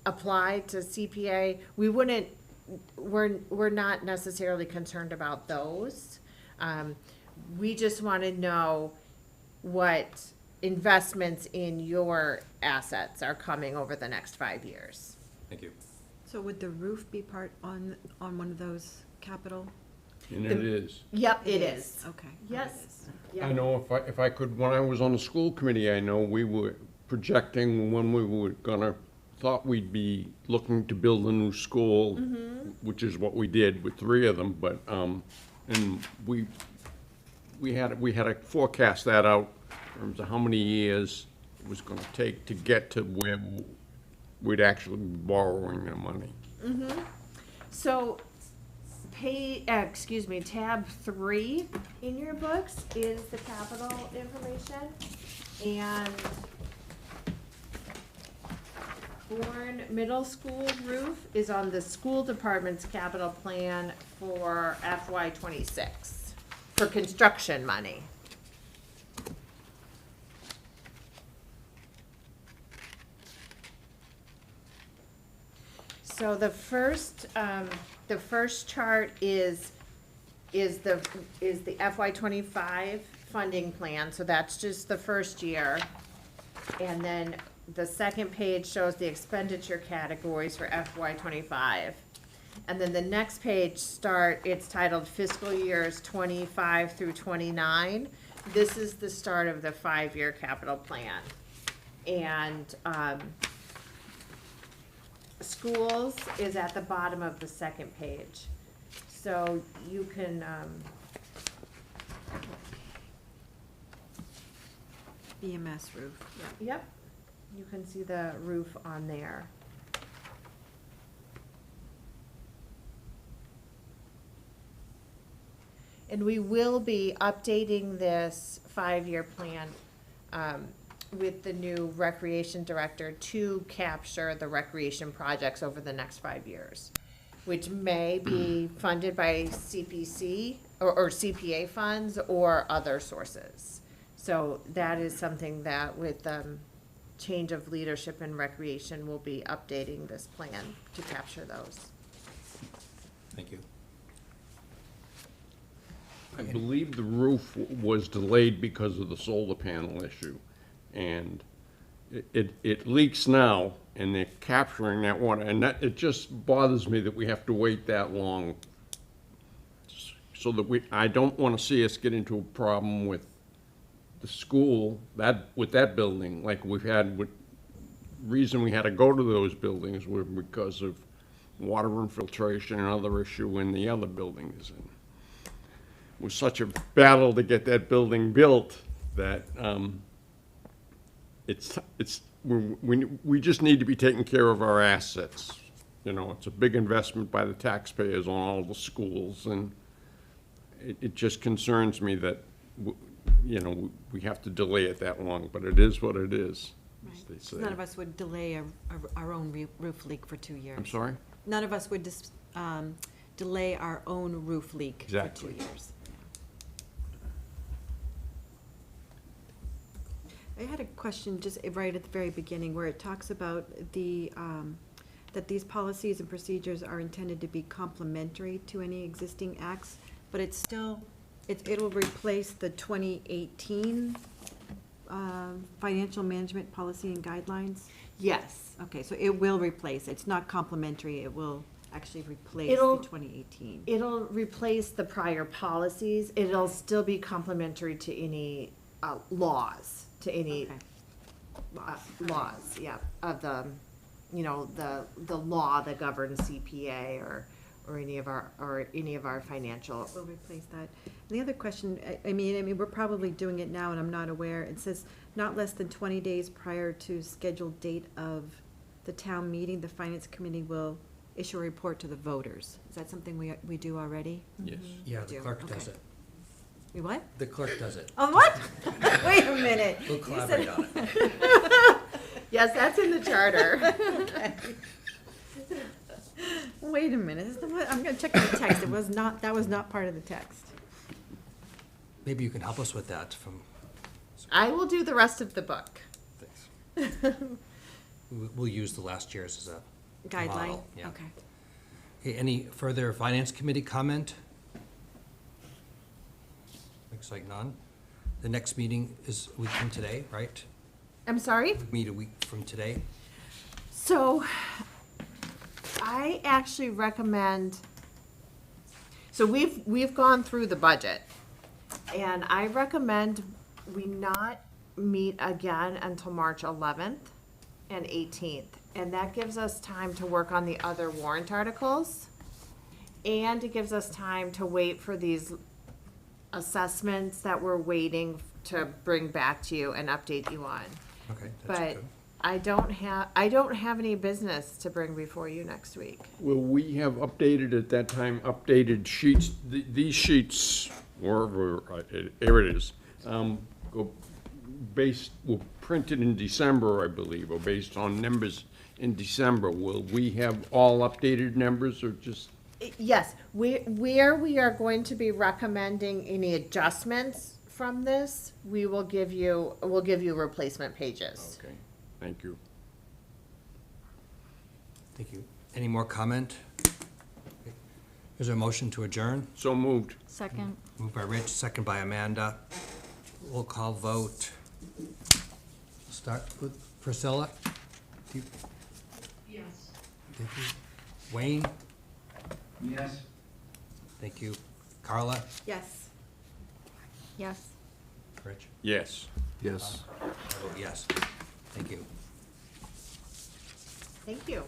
[SPEAKER 2] apply to CPA, we're not necessarily concerned about those. We just want to know what investments in your assets are coming over the next 5 years.
[SPEAKER 1] Thank you.
[SPEAKER 4] So would the roof be part on one of those capital?
[SPEAKER 3] And it is.
[SPEAKER 2] Yep, it is.
[SPEAKER 4] Okay.
[SPEAKER 2] Yes.
[SPEAKER 3] I know if I could, when I was on the school committee, I know we were projecting when we were thought we'd be looking to build a new school, which is what we did with 3 of them, but, and we had to forecast that out in terms of how many years it was gonna take to get to where we'd actually be borrowing the money.
[SPEAKER 2] So, tab 3 in your books is the capital information, and Bourne Middle School roof is on the school department's capital plan for FY '26 for construction money. So the first chart is the FY '25 funding plan, so that's just the first year. And then the second page shows the expenditure categories for FY '25. And then the next page it's titled fiscal years '25 through '29. This is the start of the 5-year capital plan. And, schools is at the bottom of the second page. So you can,
[SPEAKER 4] BMS roof, yeah.
[SPEAKER 2] yep, you can see the roof on there. And we will be updating this 5-year plan with the new recreation director to capture the recreation projects over the next 5 years, which may be funded by CPC or CPA funds or other sources. So that is something that with change of leadership in recreation, we'll be updating this plan to capture those.
[SPEAKER 1] Thank you.
[SPEAKER 3] I believe the roof was delayed because of the solar panel issue. And it leaks now, and they're capturing that water. And that, it just bothers me that we have to wait that long. So that I don't want to see us get into a problem with the school, with that building, like we've had reason we had to go to those buildings were because of water infiltration and other issue in the other buildings. And it was such a battle to get that building built that we just need to be taking care of our assets. You know, it's a big investment by the taxpayers on all the schools, and it just concerns me that, you know, we have to delay it that long, but it is what it is, as they say.
[SPEAKER 4] None of us would delay our own roof leak for 2 years.
[SPEAKER 3] I'm sorry?
[SPEAKER 4] None of us would delay our own roof leak for 2
[SPEAKER 3] Exactly.
[SPEAKER 4] years. I had a question just right at the very beginning where it talks about that these policies and procedures are intended to be complementary to any existing acts, but it's still, it'll replace the 2018 financial management policy and guidelines?
[SPEAKER 2] Yes.
[SPEAKER 4] Okay, so it will replace, it's not complementary, it will actually replace the
[SPEAKER 2] It'll-
[SPEAKER 4] 2018.
[SPEAKER 2] It'll replace the prior policies. It'll still be complementary to any laws, to any
[SPEAKER 4] Okay.
[SPEAKER 2] laws, yeah, of the, you know, the law that governs CPA or any of our financial.
[SPEAKER 4] We'll replace that. And the other question, I mean, we're probably doing it now and I'm not aware. It says not less than 20 days prior to scheduled date of the town meeting, the finance committee will issue a report to the voters. Is that something we do already?
[SPEAKER 3] Yes.
[SPEAKER 1] Yeah, the
[SPEAKER 4] Do.
[SPEAKER 1] clerk does
[SPEAKER 4] Okay.
[SPEAKER 1] it.
[SPEAKER 4] We what?
[SPEAKER 1] The clerk does it.
[SPEAKER 4] Oh, what? Wait a minute.
[SPEAKER 1] We'll
[SPEAKER 4] You
[SPEAKER 1] collaborate
[SPEAKER 4] said-
[SPEAKER 1] on it.
[SPEAKER 2] Yes, that's in the charter.
[SPEAKER 4] Wait a minute. I'm gonna check the text. That was not part of the text.
[SPEAKER 1] Maybe you can help us with that from,
[SPEAKER 2] I will do the rest of the book.
[SPEAKER 1] we'll use the last year's as a
[SPEAKER 4] Guideline?
[SPEAKER 1] model, yeah.
[SPEAKER 4] Okay.
[SPEAKER 1] Okay, any further finance committee comment? Looks like none. The next meeting is a week from today, right?
[SPEAKER 2] I'm sorry?
[SPEAKER 1] Meet a week from today.
[SPEAKER 2] So, I actually recommend, so we've gone through the budget, and I recommend we not meet again until March 11th and 18th. And that gives us time to work on the other warrant articles, and it gives us time to wait for these assessments that we're waiting to bring back to you and update you on.
[SPEAKER 1] Okay, that's
[SPEAKER 2] But
[SPEAKER 1] good.
[SPEAKER 2] I don't have any business to bring before you next week.
[SPEAKER 3] Will we have updated at that time, updated sheets, these sheets, wherever, here it is, were printed in December, I believe, or based on numbers in December. Will we have all updated numbers or just?
[SPEAKER 2] Yes, where we are going to be recommending any adjustments from this, we'll give you replacement pages.
[SPEAKER 3] Okay, thank you.
[SPEAKER 1] Thank you. Any more comment? Okay. Is there a motion to adjourn?
[SPEAKER 3] So moved.
[SPEAKER 5] Second.
[SPEAKER 1] Moved by Rich, second by Amanda. Roll call vote. Start with Priscilla. Do you-
[SPEAKER 6] Yes.
[SPEAKER 1] Thank you. Wayne?
[SPEAKER 7] Yes.
[SPEAKER 1] Thank you. Carla?
[SPEAKER 4] Yes.
[SPEAKER 5] Yes.
[SPEAKER 1] Rich?
[SPEAKER 3] Yes.
[SPEAKER 1] I vote yes. Thank you.
[SPEAKER 2] Thank you.